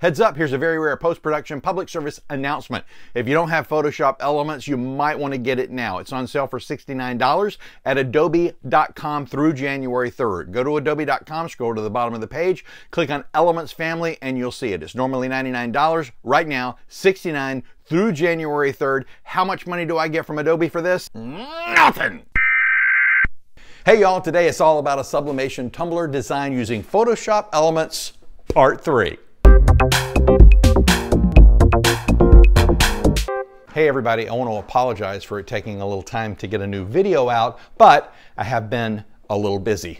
Heads up, here's a very rare post-production public service announcement. If you don't have Photoshop Elements, you might want to get it now. It's on sale for $69 at adobe.com through January 3rd. Go to adobe.com, scroll to the bottom of the page, click on Elements Family, and you'll see it. It's normally $99. Right now, $69 through January 3rd. How much money do I get from Adobe for this? Nothing! Hey y'all, today it's all about a sublimation tumbler design using Photoshop Elements Part 3. Hey everybody, I want to apologize for it taking a little time to get a new video out, but I have been a little busy.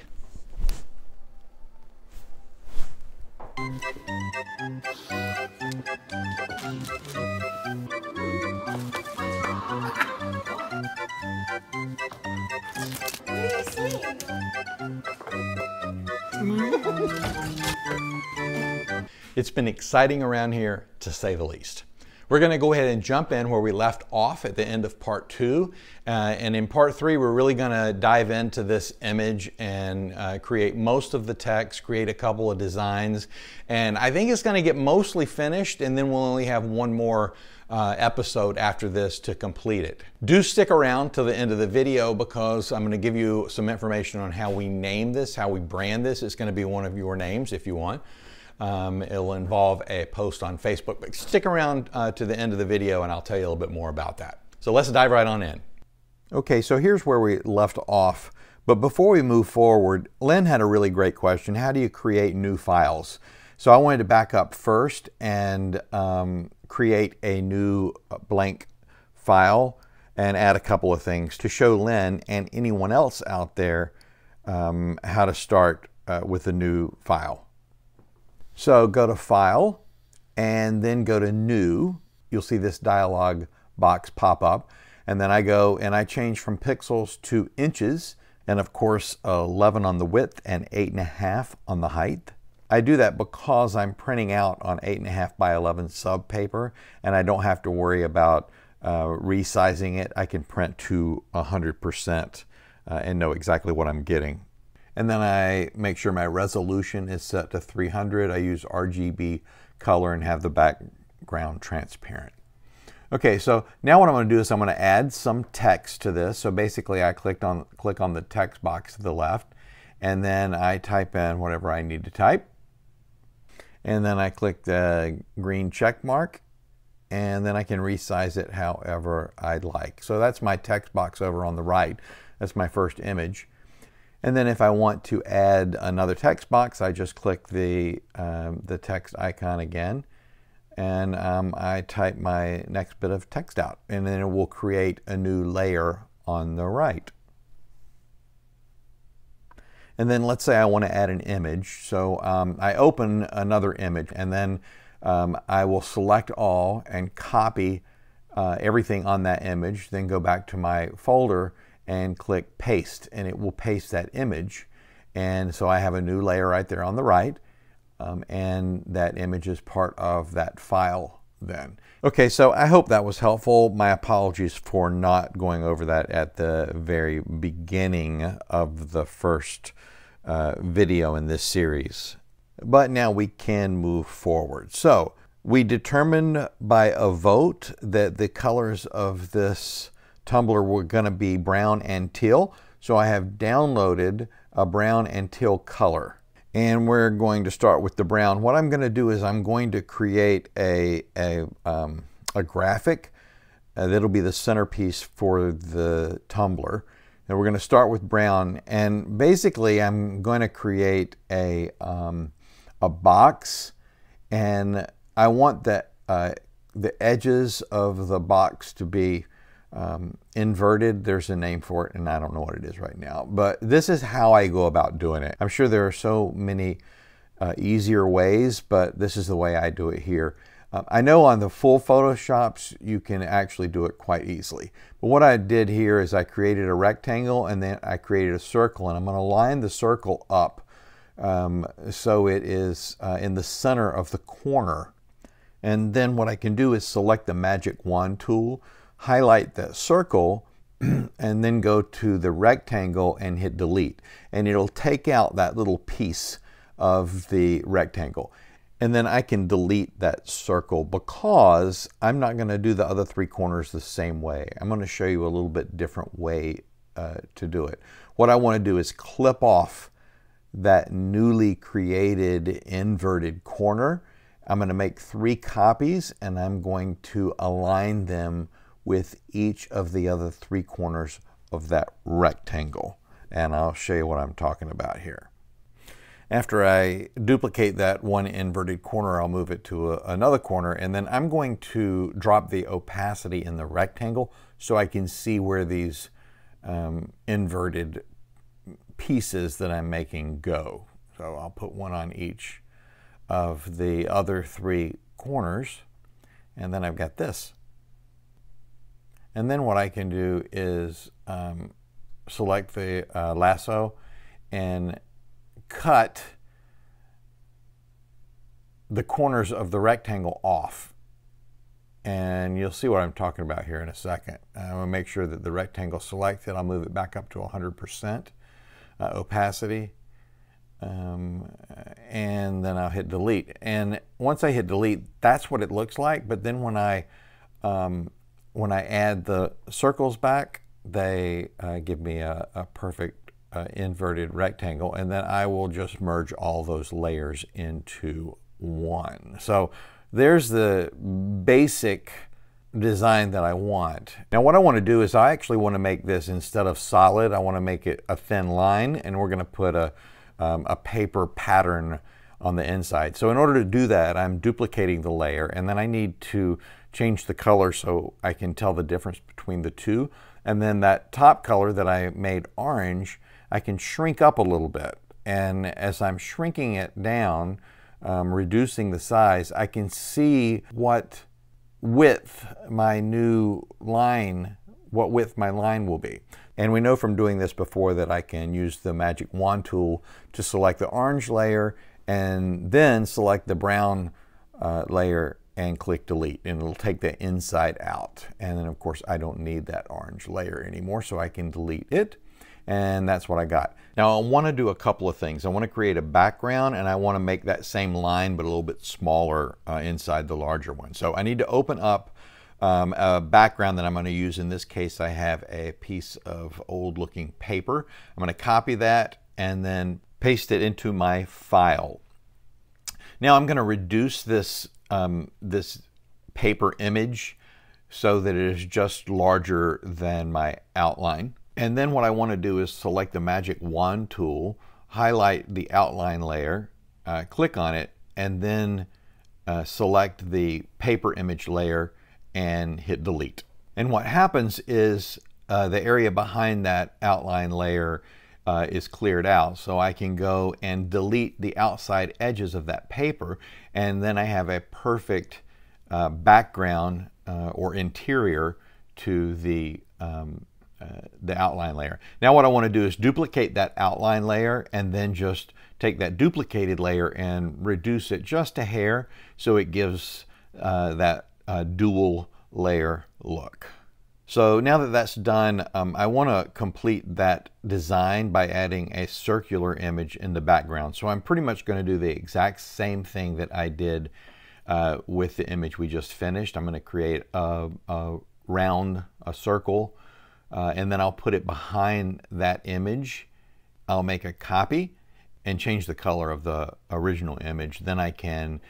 It's been exciting around here, to say the least. We're going to go ahead and jump in where we left off at the end of part 2. And in part 3, we're really going to dive into this image and create most of the text, create a couple of designs. And I think it's going to get mostly finished, and then we'll only have one more episode after this to complete it. Do stick around till the end of the video because I'm going to give you some information on how we name this, how we brand this. It's going to be one of your names if you want. It'll involve a post on Facebook, but stick around to the end of the video and I'll tell you a little bit more about that. So let's dive right on in. Okay, so here's where we left off. But before we move forward, Lynn had a really great question. How do you create new files? So I wanted to back up first and create a new blank file and add a couple of things to show Lynn and anyone else out there how to start with a new file. So go to File and then go to New. You'll see this dialog box pop up. And then I go and I change from pixels to inches, and of course 11 on the width and 8.5 on the height. I do that because I'm printing out on 8.5 by 11 sub paper and I don't have to worry about resizing it. I can print to 100% and know exactly what I'm getting. And then I make sure my resolution is set to 300. I use RGB color and have the background transparent. Okay, so now what I'm going to do is I'm going to add some text to this. So basically I click on the text box to the left, and then I type in whatever I need to type. And then I click the green check mark, and then I can resize it however I'd like. So that's my text box over on the right. That's my first image. And then if I want to add another text box, I just click the text icon again, and I type my next bit of text out, and then it will create a new layer on the right. And then let's say I want to add an image. So I open another image, and then I will select all and copy everything on that image, then go back to my folder and click paste, and it will paste that image. And so I have a new layer right there on the right, and that image is part of that file then. Okay, so I hope that was helpful. My apologies for not going over that at the very beginning of the first video in this series. But now we can move forward. So we determined by a vote that the colors of this tumbler were going to be brown and teal, so I have downloaded a brown and teal color, and we're going to start with the brown. What I'm going to do is I'm going to create a graphic that'll be the centerpiece for the tumbler, and we're going to start with brown. And basically I'm going to create a box, and I want that the edges of the box to be inverted. There's a name for it and I don't know what it is right now, but this is how I go about doing it. I'm sure there are so many easier ways, but this is the way I do it here. I know on the full Photoshops you can actually do it quite easily, but what I did here is I created a rectangle and then I created a circle, and I'm going to line the circle up so it is in the center of the corner. And then what I can do is select the magic wand tool, highlight that circle, and then go to the rectangle and hit delete, and it'll take out that little piece of the rectangle. And then I can delete that circle because I'm not going to do the other 3 corners the same way. I'm going to show you a little bit different way to do it. What I want to do is clip off that newly created inverted corner. I'm going to make 3 copies and I'm going to align them with each of the other 3 corners of that rectangle. And I'll show you what I'm talking about here. After I duplicate that one inverted corner, I'll move it to another corner, and then I'm going to drop the opacity in the rectangle so I can see where these inverted pieces that I'm making go. So I'll put one on each of the other 3 corners, and then I've got this. And then what I can do is select the lasso and cut the corners of the rectangle off. And you'll see what I'm talking about here in a second. I'm going to make sure that the rectangle is selected. I'll move it back up to 100% opacity. And then I'll hit delete. And once I hit delete, that's what it looks like. But then when I add the circles back, they give me a perfect inverted rectangle, and then I will just merge all those layers into one. So there's the basic design that I want. Now what I want to do is I actually want to make this, instead of solid, I want to make it a thin line, and we're going to put a paper pattern on the inside. So in order to do that, I'm duplicating the layer, and then I need to change the color so I can tell the difference between the two. And then that top color that I made orange, I can shrink up a little bit. And as I'm shrinking it down, reducing the size, I can see what width my new line, what width my line will be. And we know from doing this before that I can use the magic wand tool to select the orange layer and then select the brown layer and click delete, and it'll take the inside out. And then of course I don't need that orange layer anymore, so I can delete it. And that's what I got. Now I want to do a couple of things. I want to create a background, and I want to make that same line but a little bit smaller inside the larger one. So I need to open up a background that I'm going to use. In this case, I have a piece of old looking paper. I'm going to copy that and then paste it into my file. Now I'm going to reduce this this paper image so that it is just larger than my outline. And then what I want to do is select the magic wand tool, highlight the outline layer, click on it, and then select the paper image layer and hit delete. And what happens is the area behind that outline layer is cleared out, so I can go and delete the outside edges of that paper, and then I have a perfect background or interior to the outline layer. Now what I want to do is duplicate that outline layer and then just take that duplicated layer and reduce it just a hair so it gives that dual layer look. So now that that's done, I want to complete that design by adding a circular image in the background. So I'm pretty much going to do the exact same thing that I did with the image we just finished. I'm going to create a circle, and then I'll put it behind that image. I'll make a copy and change the color of the original image. Then I can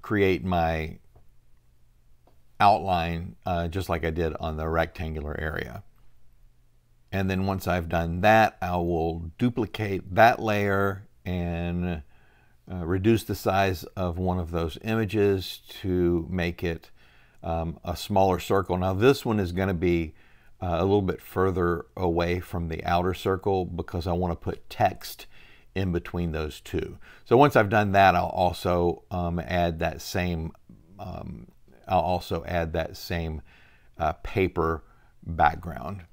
create my outline just like I did on the rectangular area. And then once I've done that, I will duplicate that layer and reduce the size of one of those images to make it a smaller circle. Now this one is going to be a little bit further away from the outer circle because I want to put text in between those two. So once I've done that, I'll also add that same paper background.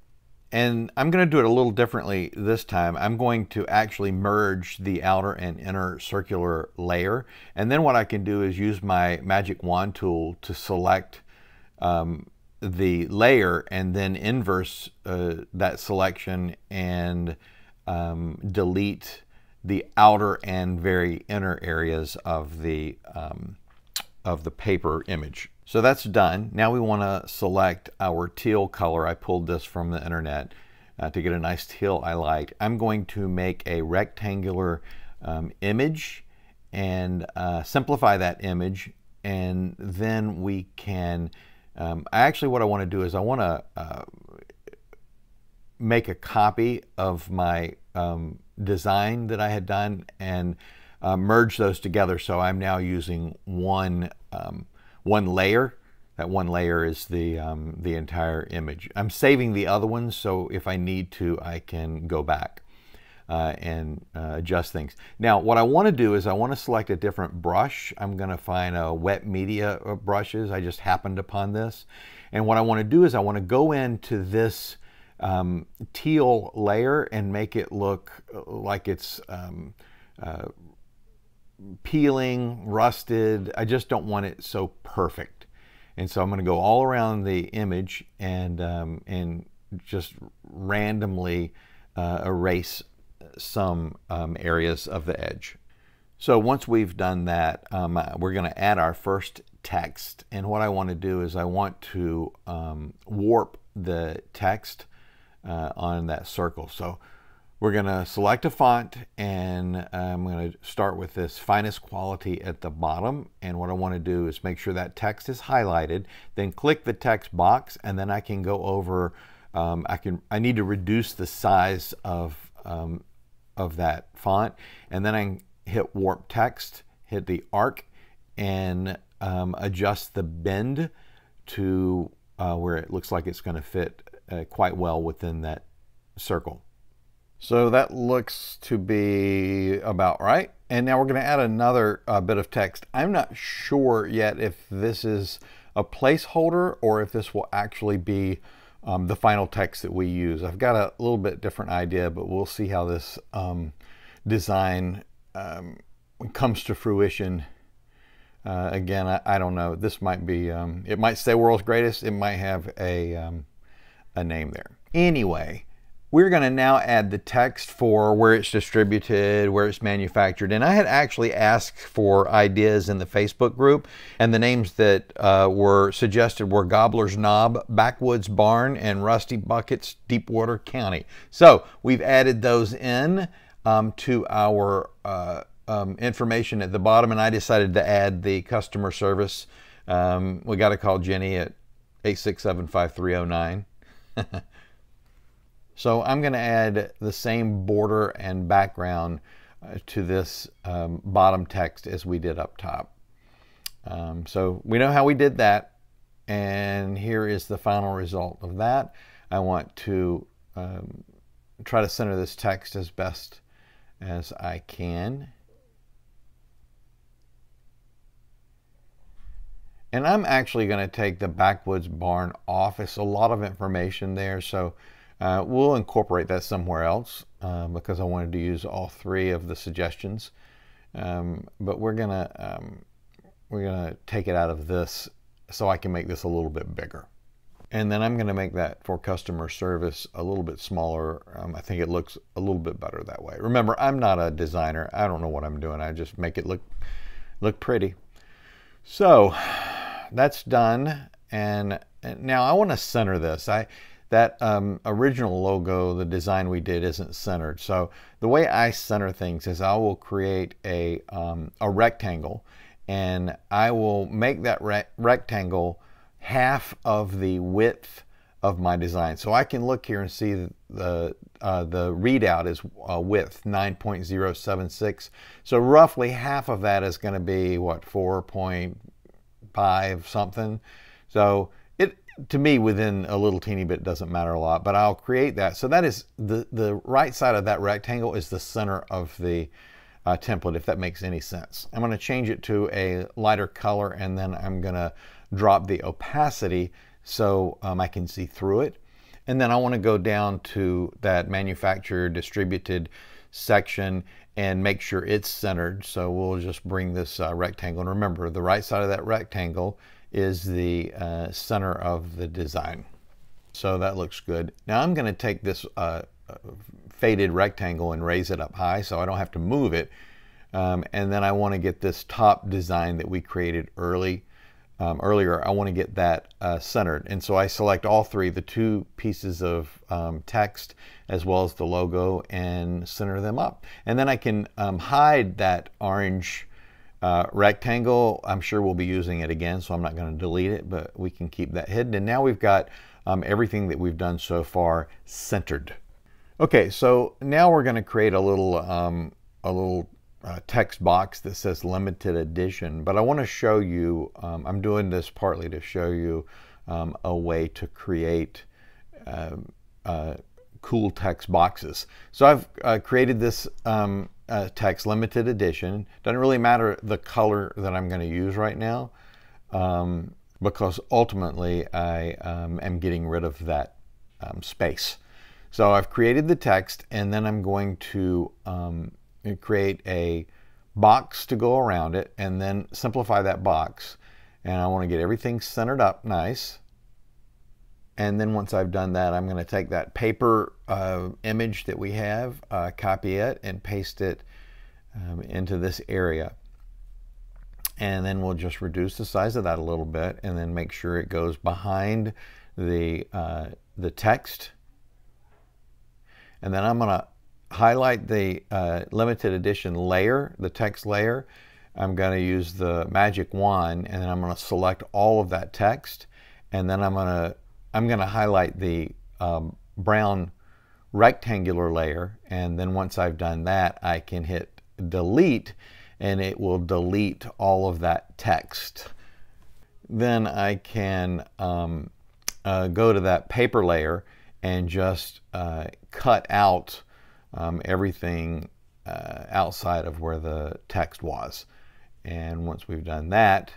And I'm going to do it a little differently this time. I'm going to actually merge the outer and inner circular layer. And then what I can do is use my magic wand tool to select the layer and then inverse that selection and delete the outer and very inner areas of the paper image. So that's done. Now we want to select our teal color. I pulled this from the internet to get a nice teal I like. I'm going to make a rectangular image and simplify that image, and then we can actually what I want to do is I want to make a copy of my design that I had done and merge those together. So I'm now using one layer. That one layer is the entire image. I'm saving the other ones, so if I need to, I can go back and adjust things. Now, what I want to do is I want to select a different brush. I'm going to find a wet media brushes. I just happened upon this. And what I want to do is I want to go into this teal layer and make it look like it's peeling, rusted. I just don't want it so perfect. And so I'm going to go all around the image and just randomly erase some areas of the edge. So once we've done that, we're going to add our first text. And what I want to do is I want to warp the text on that circle. So we're going to select a font, and I'm going to start with this finest quality at the bottom. And what I want to do is make sure that text is highlighted, then click the text box, and then I can go over, I need to reduce the size of that font, and then I can hit warp text, hit the arc, and adjust the bend to where it looks like it's going to fit quite well within that circle. So that looks to be about right. And now we're going to add another bit of text. I'm not sure yet if this is a placeholder or if this will actually be the final text that we use. I've got a little bit different idea, but we'll see how this design comes to fruition. Again, I don't know. This might be, it might say world's greatest. It might have a name there. Anyway, we're going to now add the text for where it's distributed, where it's manufactured. And I had actually asked for ideas in the Facebook group, and the names that were suggested were Gobbler's Knob, Backwoods Barn, and Rusty Buckets, Deepwater County. So we've added those in to our information at the bottom, and I decided to add the customer service. We got to call Jenny at 867-5309. So I'm going to add the same border and background to this bottom text as we did up top. So we know how we did that, and here is the final result of that. I want to try to center this text as best as I can. And I'm actually going to take the Backwoods Barn off. It's a lot of information there, so we'll incorporate that somewhere else because I wanted to use all three of the suggestions. But we're gonna take it out of this so I can make this a little bit bigger. And then I'm going to make that for customer service a little bit smaller. I think it looks a little bit better that way. Remember, I'm not a designer. I don't know what I'm doing. I just make it look pretty. So that's done. And now I want to center this. That original logo, the design we did, isn't centered. So the way I center things is I will create a rectangle, and I will make that rectangle half of the width of my design. So I can look here and see the readout is width 9.076. So roughly half of that is going to be what, 4.5 something. So to me, within a little teeny bit doesn't matter a lot, but I'll create that. So that is the right side of that rectangle is the center of the template, if that makes any sense. I'm going to change it to a lighter color, and then I'm going to drop the opacity so I can see through it. And then I want to go down to that manufacturer distributed section and make sure it's centered. So we'll just bring this rectangle, and remember, the right side of that rectangle is the center of the design. So that looks good. Now I'm going to take this faded rectangle and raise it up high so I don't have to move it. And then I want to get this top design that we created earlier. I want to get that centered. And so I select all three, the two pieces of text as well as the logo, and center them up. And then I can hide that orange rectangle. I'm sure we'll be using it again, so I'm not going to delete it, but we can keep that hidden. And now we've got everything that we've done so far centered. Okay, so now we're going to create a little text box that says limited edition, but I want to show you, I'm doing this partly to show you a way to create cool text boxes. So I've created this text limited edition. Doesn't really matter the color that I'm going to use right now, because ultimately I am getting rid of that space. So I've created the text, and then I'm going to create a box to go around it, and then simplify that box. And I want to get everything centered up nice. And then once I've done that, I'm going to take that paper image that we have, copy it, and paste it into this area. And then we'll just reduce the size of that a little bit, and then make sure it goes behind the text. And then I'm going to highlight the limited edition layer, the text layer. I'm going to use the magic wand, and then I'm going to select all of that text, and then I'm going to highlight the brown rectangular layer. And then once I've done that, I can hit delete, and it will delete all of that text. Then I can go to that paper layer and just cut out everything outside of where the text was. And once we've done that,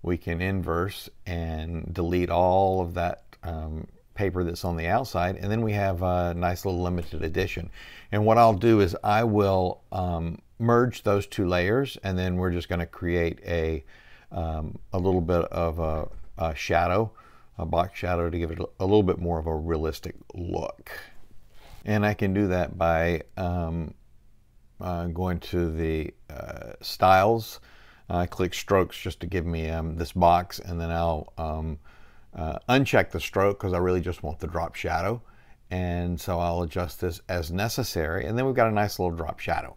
we can inverse and delete all of that paper that's on the outside, and then we have a nice little limited edition. And what I'll do is I will merge those two layers, and then we're just going to create a little bit of a shadow, a box shadow, to give it a little bit more of a realistic look. And I can do that by going to the styles. I click strokes just to give me this box, and then I'll uncheck the stroke because I really just want the drop shadow. And so I'll adjust this as necessary, and then we've got a nice little drop shadow.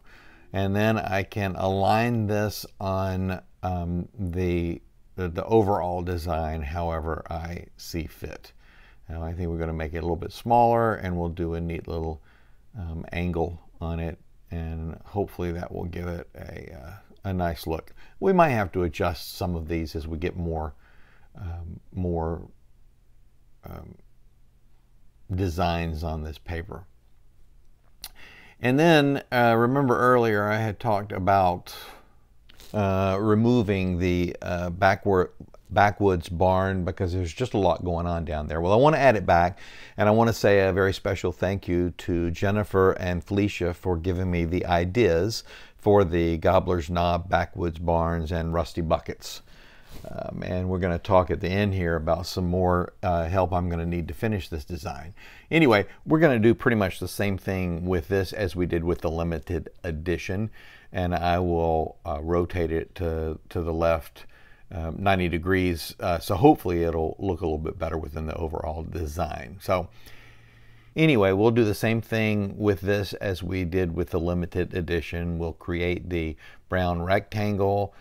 And then I can align this on the overall design however I see fit. Now I think we're going to make it a little bit smaller, and we'll do a neat little angle on it, and hopefully that will give it a nice look. We might have to adjust some of these as we get more designs on this paper. And then remember earlier I had talked about removing the Backwoods barn because there's just a lot going on down there. Well, I want to add it back, and I want to say a very special thank you to Jennifer and Felicia for giving me the ideas for the Gobbler's Knob, Backwoods barns, and rusty buckets. And we're going to talk at the end here about some more help I'm going to need to finish this design. Anyway, we're going to do pretty much the same thing with this as we did with the limited edition, and I will rotate it to the left 90 degrees, so hopefully it'll look a little bit better within the overall design. So anyway, we'll do the same thing with this as we did with the limited edition. We'll create the brown rectangle,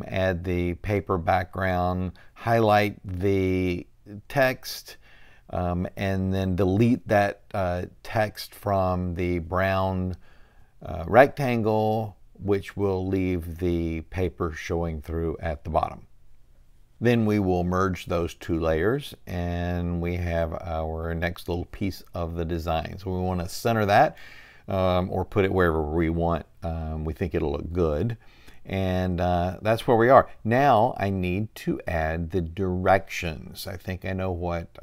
add the paper background, highlight the text, and then delete that text from the brown rectangle, which will leave the paper showing through at the bottom. Then we will merge those two layers, and we have our next little piece of the design. So we want to center that or put it wherever we want. We think it'll look good. And that's where we are. Now I need to add the directions. I think I know what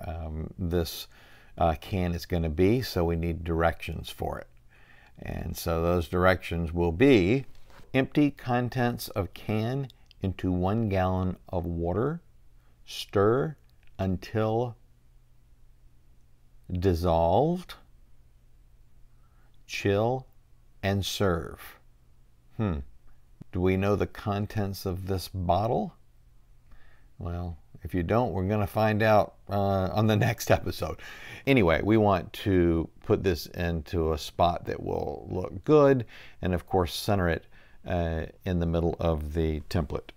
this can is going to be, so we need directions for it. And so those directions will be: empty contents of can into 1 gallon of water, stir until dissolved, chill and serve. Do we know the contents of this bottle? Well, if you don't, we're going to find out on the next episode. Anyway, we want to put this into a spot that will look good, and of course center it in the middle of the template.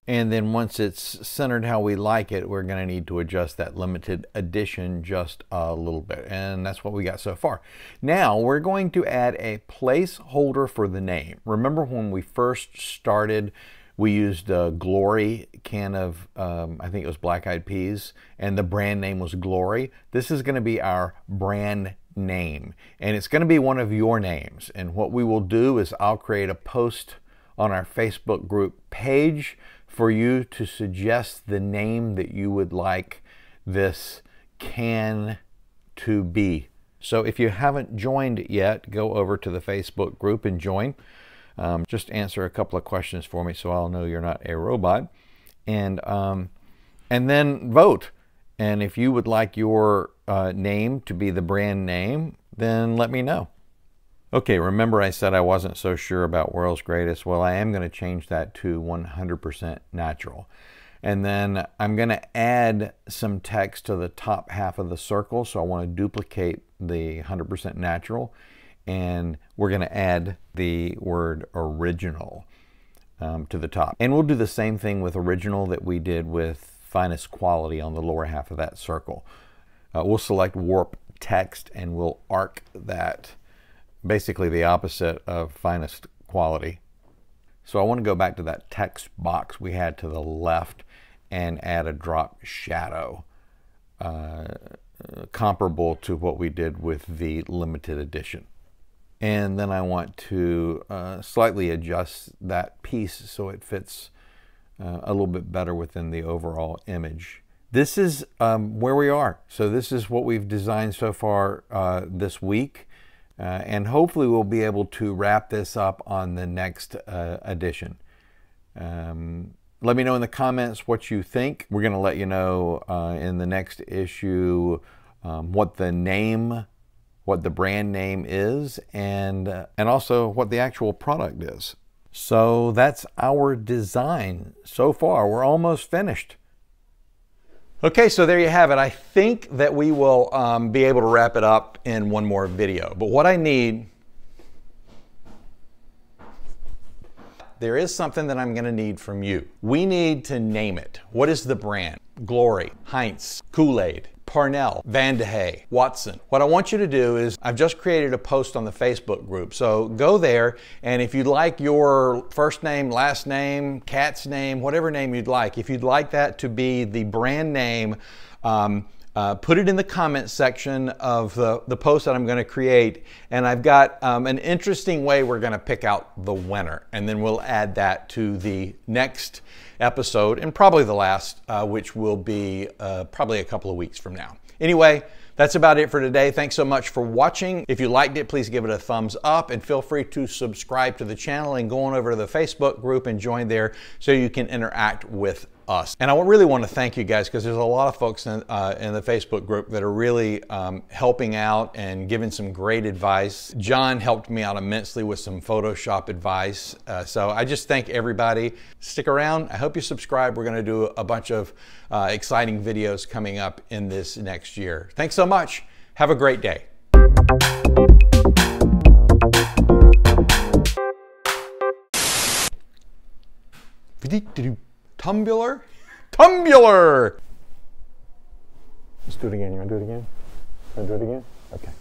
And then once it's centered how we like it, we're going to need to adjust that limited edition just a little bit. And that's what we got so far. Now we're going to add a placeholder for the name. Remember when we first started, we used a Glory can of, I think it was Black Eyed Peas, and the brand name was Glory. This is going to be our brand name, and it's going to be one of your names. And what we will do is I'll create a post on our Facebook group page for you to suggest the name that you would like this can to be. So if you haven't joined yet, go over to the Facebook group and join. Just answer a couple of questions for me so I'll know you're not a robot. And then vote. And if you would like your name to be the brand name, then let me know. Okay, remember I said I wasn't so sure about World's Greatest? Well, I am going to change that to 100% natural. And then I'm going to add some text to the top half of the circle. So I want to duplicate the 100% natural. And we're going to add the word original to the top. And we'll do the same thing with original that we did with finest quality on the lower half of that circle. We'll select warp text and we'll arc that, basically the opposite of finest quality. So I want to go back to that text box we had to the left and add a drop shadow comparable to what we did with the limited edition. And then I want to slightly adjust that piece so it fits a little bit better within the overall image. This is where we are. So this is what we've designed so far this week. And hopefully we'll be able to wrap this up on the next edition. Let me know in the comments what you think. We're going to let you know in the next issue what the brand name is, and also what the actual product is. So that's our design so far. We're almost finished. Okay, so there you have it. I think that we will be able to wrap it up in one more video. But what I need, there is something that I'm going to need from you. We need to name it. What is the brand? Glory, Heinz, Kool-Aid, Parnell, Van de Hey, Watson. What I want you to do is, I've just created a post on the Facebook group. So go there, and if you'd like your first name, last name, cat's name, whatever name you'd like, if you'd like that to be the brand name, put it in the comment section of the post that I'm going to create. And I've got an interesting way we're going to pick out the winner. And then we'll add that to the next episode, and probably the last, which will be probably a couple of weeks from now. Anyway, that's about it for today. Thanks so much for watching. If you liked it, please give it a thumbs up, and feel free to subscribe to the channel and go on over to the Facebook group and join there so you can interact with us. And I really want to thank you guys, because there's a lot of folks in the Facebook group that are really helping out and giving some great advice. John helped me out immensely with some Photoshop advice. So I just thank everybody. Stick around. I hope you subscribe. We're going to do a bunch of exciting videos coming up in this next year. Thanks so much. Have a great day. Tumbler? Tumbler! Let's do it again. You want to do it again? Want to do it again? Okay.